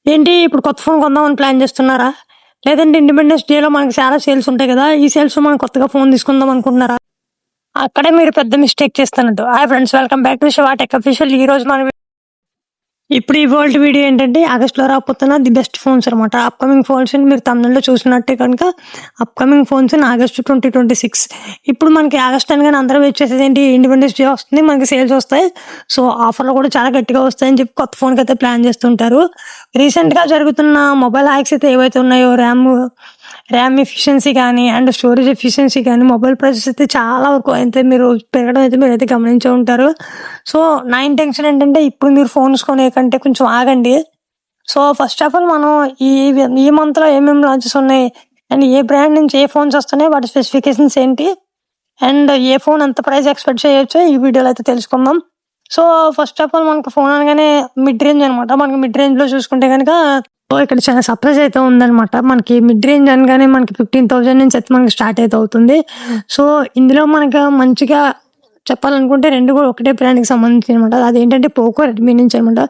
ఏంటి ఇప్పుడు కొత్త ఫోన్ కొందామని ప్లాన్ చేస్తున్నారా? లేదంటే ఇండిపెండెన్స్ డేలో మనకి చాలా సేల్స్ ఉంటాయి కదా! ఈ సేల్స్‌లో మనం కొత్తగా ఫోన్ తీసుకుందాం అనుకుంటున్నారా? అక్కడే మీరు పెద్ద మిస్టేక్ చేస్తున్నట్టు. Hi friends, welcome back to Shiva tech official. ఈరోజు మనం ఇప్పుడు ఇవాల్టి వీడియో ఏంటంటే ఆగస్ట్‌లో రాబోతున్న ది బెస్ట్ ఫోన్స్ అనమాట. అప్‌కమింగ్ ఫోన్స్‌ని మీరు థంబ్‌నెయిల్‌లో చూసినట్టే కనుక అప్‌కమింగ్ ఫోన్స్ ఇన్ ఆగస్ట్ 2026. ఇప్పుడు మనకి ఆగస్ట్ అనగానే అందరూ వెయిట్ చేసేది ఏంటి, ఇండిపెండెన్స్ డే వస్తుంది, మనకి సేల్స్ వస్తాయి. సో, ఆఫర్‌లు కూడా చాలా గట్టిగా వస్తాయని చెప్పి కొత్త ఫోన్‌కైతే ప్లాన్ చేస్తుంటారు. రీసెంట్‌గా జరుగుతున్న మొబైల్ హ్యాక్స్ అయితే ఏవైతే ఉన్నాయో, ర్యామ్ ఎఫిషియన్సీ కానీ అండ్ స్టోరేజ్ ఎఫిషియన్సీ కానీ మొబైల్ ప్రైసెస్ అయితే చాలా వరకు అయితే మీరు పెరగడం అయితే మీరైతే గమనించే ఉంటారు. సో, నా ఇంటెన్షన్ ఏంటంటే ఇప్పుడు మీరు ఫోన్స్ కొనే కంటే కొంచెం ఆగండి. సో, ఫస్ట్ ఆఫ్ ఆల్ మనం ఈ ఈ మంత్‌లో ఏమేమి లాంచెస్ ఉన్నాయి అండ్ ఏ బ్రాండ్ నుంచి ఏ ఫోన్స్ వస్తున్నాయి, వాటి స్పెసిఫికేషన్స్ ఏంటి అండ్ ఏ ఫోన్ ఎంత ప్రైస్ ఎక్స్‌పెక్ట్ చేయొచ్చో ఈ వీడియోలో అయితే తెలుసుకుందాం. సో, ఫస్ట్ ఆఫ్ ఆల్ మనకు ఫోన్ అనగానే మిడ్ రేంజ్ అనమాట. మనకి మిడ్ రేంజ్‌లో చూసుకుంటే గనక ఇక్కడ చాలా సర్ప్రైజ్ అయితే ఉందనమాట. మనకి మిడ్ రేంజ్ అనగానే మనకి 15,000 నుంచి అయితే మనకి స్టార్ట్ అయితే అవుతుంది. సో, ఇందులో మనకు మంచిగా చెప్పాలనుకుంటే 2 కూడా ఒకటే బ్రాండ్‌కి సంబంధించిననమాట. అదేంటంటే పోకో, రెడ్మీ నుంచి అనమాట.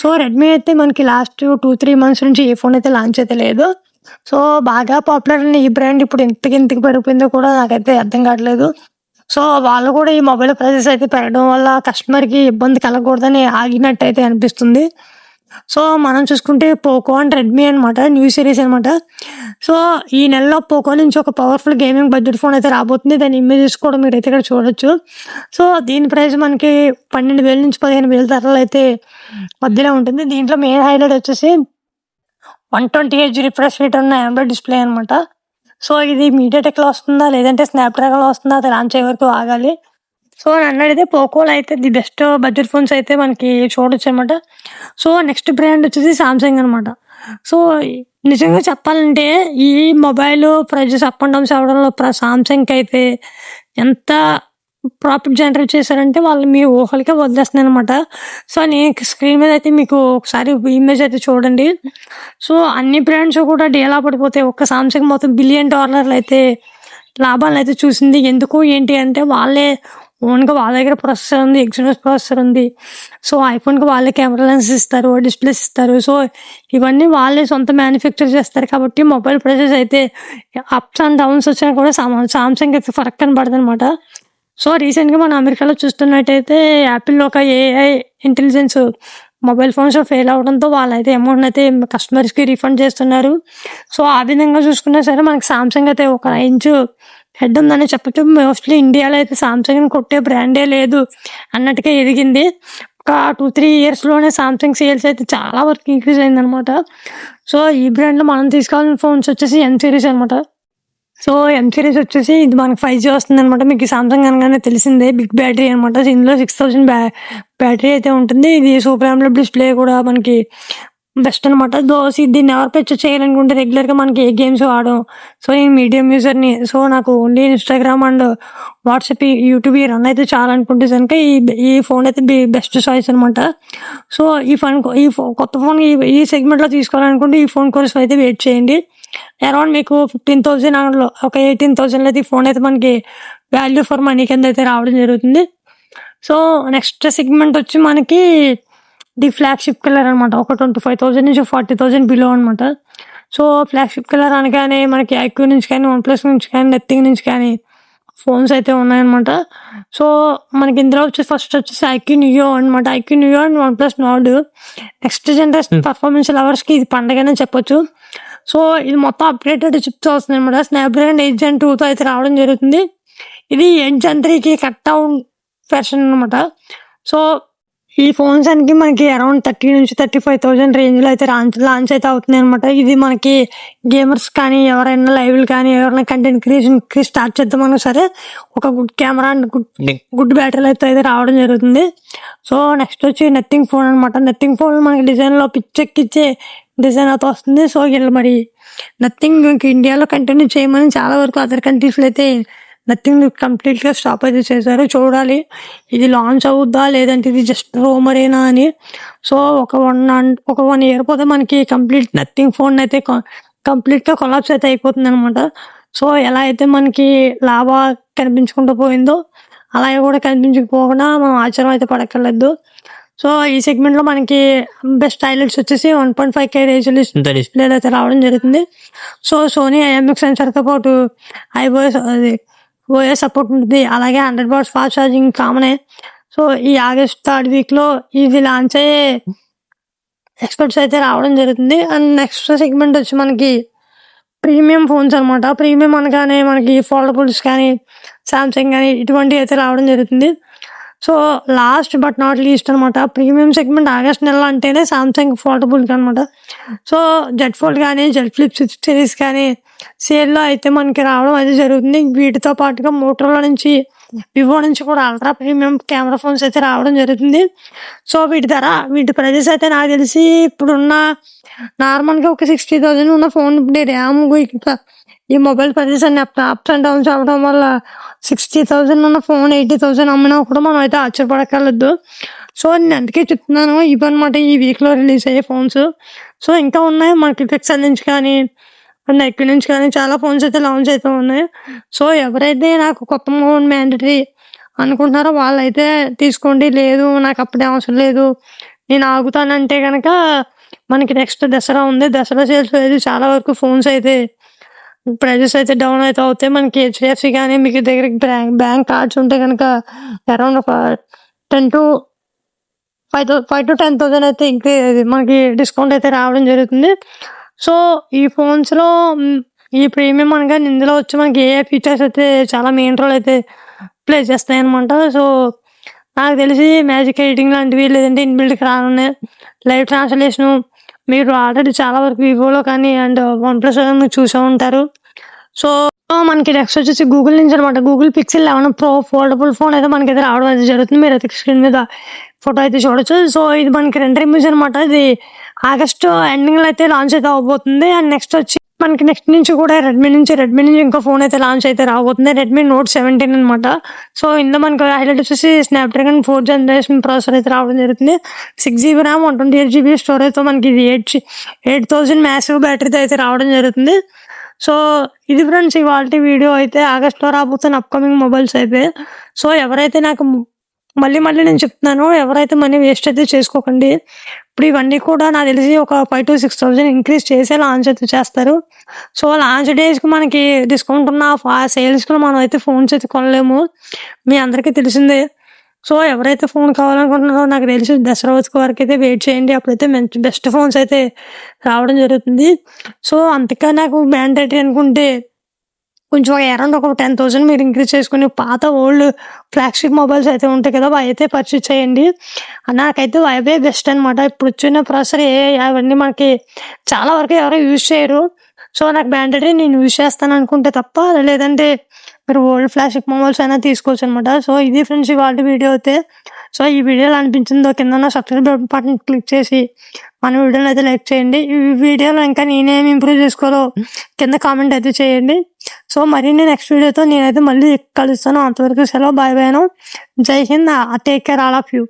సో, రెడ్మీ అయితే మనకి లాస్ట్ 2, 3 మంత్స్ నుంచి ఏ ఫోన్ అయితే లాంచ్ అయితే లేదు. సో, బాగా పాపులర్ అయిన ఈ బ్రాండ్ ఇప్పుడు ఎంతకి పడిపోయిందో కూడా నాకైతే అర్థం కావట్లేదు. సో, వాళ్ళు కూడా ఈ మొబైల్ ప్రైసెస్ అయితే పెరగడం వల్ల కస్టమర్‌కి ఇబ్బంది కలగకూడదని ఆగినట్టయితే అనిపిస్తుంది. సో, మనం చూసుకుంటే పోకో అండ్ రెడ్మీ అనమాట. న్యూ సిరీస్ అనమాట. సో, ఈ నెలలో పోకో నుంచి ఒక పవర్‌ఫుల్ గేమింగ్ బడ్జెట్ ఫోన్ అయితే రాబోతుంది. దాని ఇమేజెస్ కూడా మీరైతే ఇక్కడ చూడొచ్చు. సో, దీని ప్రైస్ మనకి 12,000 నుంచి 15,000 ధరలో అయితే మధ్యలో ఉంటుంది. దీంట్లో మెయిన్ హైలైట్ వచ్చేసి 128 రిఫ్రెష్ రేట్ ఉన్న ఆండ్రాయిడ్ డిస్‌ప్లే అనమాట. సో, ఇది మీడియాటెక్‌లో వస్తుందా? లేదంటే స్నాప్‌డ్రాగన్‌లో వస్తుందా? అది లాంచ్ అయ్యే వరకు ఆగాలి. సో, నన్నడిగితే పోకోలో అయితే ది బెస్ట్ బడ్జెట్ ఫోన్స్ అయితే మనకి చూడొచ్చనమాట. సో, నెక్స్ట్ బ్రాండ్ వచ్చేసి సామ్‌సంగ్ అనమాట. సో, నిజంగా చెప్పాలంటే ఈ mobile prices up and downs అవ్వడంలో సామ్‌సంగ్‌కైతే ఎంత ప్రాఫిట్ జనరేట్ చేశారంటే వాళ్ళు మీ ఊహలకే వదిలేస్తున్నారనమాట. సో, నేను స్క్రీన్ మీద అయితే మీకు ఒకసారి ఇమేజ్ అయితే చూడండి. సో, అన్ని బ్రాండ్స్ కూడా డీలా పడిపోతాయి. ఒక్క సామ్‌సంగ్ మొత్తం $1 బిలియన్ అయితే లాభాలనైతే చూసింది. ఎందుకు ఏంటి అంటే వాళ్ళే ఓన్‌గా వాళ్ళ దగ్గర ప్రాసెసర్ ఉంది. ఎక్సినోస్ ప్రాసెసర్ ఉంది. సో, ఐఫోన్‌కి వాళ్ళే కెమెరా లెన్స్ ఇస్తారు. డిస్‌ప్లేస్ ఇస్తారు. సో, ఇవన్నీ వాళ్ళే సొంత మ్యానుఫ్యాక్చర్ చేస్తారు కాబట్టి మొబైల్ ప్రైసెస్ అయితే అప్స్ అండ్ డౌన్స్ వచ్చినా కూడా సామ్‌సంగ్ అయితే ఫరక్ కనపడదనమాట. సో, రీసెంట్‌గా మనం అమెరికాలో చూస్తున్నట్టయితే యాపిల్ ఒక AI intelligence mobile phones fail అవ్వడంతో వాళ్ళైతే అమౌంట్‌ని అయితే కస్టమర్స్‌కి రీఫండ్ చేస్తున్నారు. సో, ఆ విధంగా చూసుకున్నా సరే మనకి సామ్‌సంగ్ అయితే ఒక రేంజ్ హెడ్ ఉందనే చెప్పొచ్చు. మోస్ట్‌లీ ఇండియాలో అయితే సామ్‌సంగ్‌ని కొట్టే బ్రాండే లేదు అన్నట్టుగా ఎదిగింది. ఒక 2, 3 ఇయర్స్‌లోనే సామ్‌సంగ్ సేల్స్ అయితే చాలా వరకు ఇంక్రీజ్ అయిందనమాట. సో, ఈ బ్రాండ్‌లో మనం తీసుకోవాల్సిన ఫోన్స్ వచ్చేసి ఎం సిరీస్ అనమాట. సో, ఎం సిరీస్ వచ్చేసి ఇది మనకి 5G వస్తుందనమాట. మీకు ఈ సామ్‌సంగ్ అనగానే తెలిసిందే బిగ్ బ్యాటరీ అనమాట. ఇందులో 6000 బ్యాటరీ అయితే ఉంటుంది. ఇది సూపర్ అమోలెడ్ డిస్‌ప్లే కూడా మనకి బెస్ట్ అనమాట. దీన్ని ఎవరు పర్చేస్ చేయాలనుకుంటే రెగ్యులర్‌గా మనకి ఏ గేమ్స్ ఆడం. సో, నేను మీడియం యూజర్‌ని. సో, నాకు only Instagram and WhatsApp, YouTube ఈ రన్ అయితే చాలనుకుంటే గనుక ఈ ఫోన్ అయితే బెస్ట్ చాయిస్ అనమాట. సో, కొత్త ఫోన్ ఈ సెగ్మెంట్‌లో తీసుకోవాలనుకుంటే ఈ ఫోన్ కోసం అయితే వెయిట్ చేయండి. అరౌండ్ మీకు 15,000 ఒక 18,000లో అయితే ఈ ఫోన్ అయితే మనకి వాల్యూ ఫర్ మనీ కింద అయితే రావడం జరుగుతుంది. సో, నెక్స్ట్ సెగ్మెంట్ వచ్చి మనకి ది ఫ్లాగ్‌షిప్ కలర్ అనమాట. ఒక 25,000 నుంచి 40,000 బిలో అనమాట. సో, ఫ్లాగ్‌షిప్ కలర్ అనగానే మనకి ఐక్యూ నుంచి కానీ, వన్‌ప్లస్ నుంచి కానీ, నథింగ్ నుంచి కానీ ఫోన్స్ అయితే ఉన్నాయన్నమాట. సో, మనకి ఇందులో ఫస్ట్ వచ్చేసి ఐక్యూ నియో అనమాట. IQOO Neo and OnePlus Nord next generation performance లవర్స్‌కి ఇది పండగనే చెప్పొచ్చు. సో, ఇది మొత్తం అప్‌డేటెడ్ చిప్స్ వస్తుందనమాట. స్నాప్‌డ్రాగన్ 8 జెన్ 2తో అయితే రావడం జరుగుతుంది. ఇది 8 జెన్ 3కి కట్ డౌన్ వెర్షన్ అనమాట. సో, ఈ ఫోన్స్ అనికి మనకి అరౌండ్ 30,000-35,000 రేంజ్‌లో అయితే లాంచ్ అయితే అవుతున్నాయనమాట. ఇది మనకి గేమర్స్ కానీ, ఎవరైనా లైవ్‌లు కానీ, ఎవరైనా కంటెంట్ క్రియేషన్‌కి స్టార్ట్ చేద్దామన్నా సరే ఒక గుడ్ కెమెరా అండ్ గుడ్ బ్యాటరీలో అయితే రావడం జరుగుతుంది. సో, నెక్స్ట్ వచ్చి నథింగ్ ఫోన్ అనమాట. నథింగ్ ఫోన్ మనకి డిజైన్‌లో పిచ్చెక్కిచ్చే డిజైన్ అయితే వస్తుంది. సో, వీళ్ళు మరి నథింగ్ ఇండియాలో కంటిన్యూ చేయమని చాలా వరకు అదర్ కంట్రీస్‌లో అయితే నథింగ్ కంప్లీట్‌గా స్టాప్ అయితే చేశారు. చూడాలి ఇది లాంచ్ అవుద్దా? లేదంటే ఇది జస్ట్ రూమరేనా అని. సో, ఒక 1 ఇయర్ పోతే మనకి కంప్లీట్ నథింగ్ ఫోన్ అయితే కంప్లీట్‌గా కొలాప్స్ అయితే అయిపోతుందనమాట. సో, ఎలా అయితే మనకి లావా కనిపించకుండా పోయిందో అలాగే కూడా కనిపించకపోకుండా మనం ఆశ్చర్యం అయితే పడక్కర్లేదు. సో ఈ సెగ్మెంట్లో మనకి బెస్ట్ హైలైట్స్ వచ్చేసి 1.5K డిస్ప్లే అయితే రావడం జరుగుతుంది. సో సోనీ IMX సెన్సార్తో పాటు ఓఎస్ సపోర్ట్ ఉంటుంది. అలాగే 100 వాట్స్ ఫాస్ట్ ఛార్జింగ్ కామనే. సో ఈ ఆగస్ట్ 3rd వీక్లో ఇది లాంచ్ అయ్యే ఎక్స్పర్ట్స్ అయితే రావడం జరుగుతుంది. అండ్ నెక్స్ట్ సెగ్మెంట్ వచ్చి మనకి ప్రీమియం ఫోన్స్ అనమాట. ప్రీమియం అనగానే మనకి ఫోల్డబుల్స్ కానీ సామ్సంగ్ కానీ ఇటువంటివి అయితే రావడం జరుగుతుంది. So last but not least అనమాట ప్రీమియం సెగ్మెంట్ ఆగస్ట్ నెల అంటేనే సామ్సంగ్ ఫోల్డబుల్ అనమాట. సో జెడ్ ఫోల్డ్ కానీ జెడ్ ఫ్లిప్ 6 సిరీస్ కానీ సేల్లో అయితే మనకి రావడం అయితే జరుగుతుంది. వీటితో పాటుగా మోటరోలా నుంచి వివో నుంచి కూడా అల్ట్రా ప్రీమియం కెమెరా ఫోన్స్ అయితే రావడం జరుగుతుంది. సో వీటి ప్రైజెస్ అయితే నాకు తెలిసి ఇప్పుడున్న నార్మల్గా ఒక 60,000 ఉన్న ఫోన్ ఇప్పుడు ర్యామ్ ఈ మొబైల్ ప్రైజెస్ అన్ని అప్స్ అండ్ డౌన్స్ అవ్వడం వల్ల 60,000 ఉన్న ఫోన్ 80,000 అమ్మినా కూడా మనం అయితే ఆశ్చర్యపడక్కర్లేదు. సో నేను అందుకే చెప్తున్నాను ఇవన్నమాట ఈ వీక్లో రిలీజ్ అయ్యే ఫోన్స్. సో ఇంకా ఉన్నాయి మనకి పిక్సెల్ నుంచి కానీ నెక్ నుంచి కానీ చాలా ఫోన్స్ అయితే లాంచ్ అయితే ఉన్నాయి. సో ఎవరైతే నాకు కొత్త ఫోన్ మ్యాండటరీ అనుకుంటున్నారో వాళ్ళైతే తీసుకోండి. లేదు నాకు అప్పుడే అవసరం లేదు నేను ఆగుతానంటే కనుక మనకి నెక్స్ట్ దసరా ఉంది. దసరా సేల్స్ అయితే చాలా వరకు ఫోన్స్ అయితే ప్రైజెస్ అయితే డౌన్ అయితే అవుతాయి. మనకి HDFC కానీ మీకు దగ్గర బ్యాంక్ కార్డ్స్ ఉంటే కనుక అరౌండ్ 5 to 10,000 అయితే మనకి డిస్కౌంట్ అయితే రావడం జరుగుతుంది. సో ఈ ఫోన్స్లో ఈ ప్రీమియం అనగా ఇందులో వచ్చి మనకి ఏ ఫీచర్స్ అయితే చాలా మెయిన్ రోల్ అయితే ప్లే చేస్తాయి అనమాట. సో నాకు తెలిసి మ్యాజిక్ ఎడిటింగ్ లాంటివి లేదంటే ఇన్బిల్డ్కి రానున్నాయి. లైవ్ ట్రాన్స్లేషను మీరు ఆల్రెడీ చాలా వరకు వివోలో కానీ అండ్ OnePlus మీరు చూసే ఉంటారు. సో మనకి నెక్స్ట్ వచ్చేసి గూగుల్ నుంచి అనమాట. Google Pixel 11 Pro foldable phone అయితే మనకైతే రావడం అయితే జరుగుతుంది. మీరు అయితే స్క్రీన్ మీద ఫోటో అయితే చూడొచ్చు. సో ఇది మనకి 2 రివ్యూస్ అనమాట. ఇది ఆగస్టు ఎండింగ్లో అయితే లాంచ్ అయితే అవబోతుంది. అండ్ నెక్స్ట్ వచ్చి మనకి నెక్స్ట్ నుంచి కూడా రెడ్మీ నుంచి ఇంకో ఫోన్ అయితే లాంచ్ అయితే రాబోతుంది. Redmi Note 17 అనమాట. సో ఇందులో మనకి హైలైట్ వచ్చేసి స్నాప్డ్రాగన్ 4th జనరేషన్ ప్రాసెసర్ అయితే రావడం జరుగుతుంది. 6GB ర్యామ్ 128GB స్టోరేజ్తో మనకి ఇది 8000 మ్యాసివ్ బ్యాటరీతో అయితే రావడం జరుగుతుంది. సో ఇది ఫ్రెండ్స్ ఇవాళ వీడియో అయితే ఆగస్ట్లో రాబోతున్న అప్కమింగ్ మొబైల్స్ అయితే. సో ఎవరైతే నాకు మళ్ళీ నేను చెప్తున్నాను ఎవరైతే మనీ వేస్ట్ అయితే చేసుకోకండి. ఇప్పుడు ఇవన్నీ కూడా నాకు తెలిసి ఒక 5,000 to 6,000 ఇంక్రీజ్ చేసే లాంచ్ అయితే చేస్తారు. సో లాంచ్ డేస్కి మనకి డిస్కౌంట్ ఉన్న సేల్స్లో మనం అయితే ఫోన్స్ అయితే కొనలేము, మీ అందరికీ తెలిసిందే. సో ఎవరైతే ఫోన్ కావాలనుకుంటున్నారో నాకు తెలిసి దసరా వరకు అయితే వెయిట్ చేయండి. అప్పుడైతే మంచి బెస్ట్ ఫోన్స్ అయితే రావడం జరుగుతుంది. సో అంతగా నాకు మ్యాండేటరీ అనుకుంటే కొంచెం అరౌండ్ ఒక 10,000 మీరు ఇంక్రీజ్ చేసుకుని పాత ఓల్డ్ ఫ్లాగ్షిప్ మొబైల్స్ అయితే ఉంటాయి కదా అవి అయితే పర్చేస్ చేయండి. నాకైతే అవే బెస్ట్ అనమాట. ఇప్పుడు వచ్చిన ప్రాసెసర్ అవన్నీ మనకి చాలా వరకు ఎవరో యూజ్ చేయరు. సో నాకు మ్యాండేటరీ నేను యూజ్ చేస్తాను అనుకుంటే తప్ప, లేదంటే మీరు ఓల్డ్ ఫ్లాగ్షిప్ మొబైల్స్ అయినా తీసుకోవచ్చు అనమాట. సో ఇది ఫ్రెండ్స్ ఇవాళ వీడియో అయితే. సో ఈ వీడియోలో అనిపించిందో కింద సబ్స్క్రైబ్ బటన్ క్లిక్ చేసి మన వీడియోని అయితే లైక్ చేయండి. ఈ వీడియోలో ఇంకా నేనేమి ఇంప్రూవ్ చేసుకోవాలో కింద కామెంట్ అయితే చేయండి. సో మరిన్ని నెక్స్ట్ వీడియోతో నేనైతే మళ్ళీ కలుస్తాను. అంతవరకు సెలవు, బాయ్ బాయ్ను, జై Hind, take care all of you.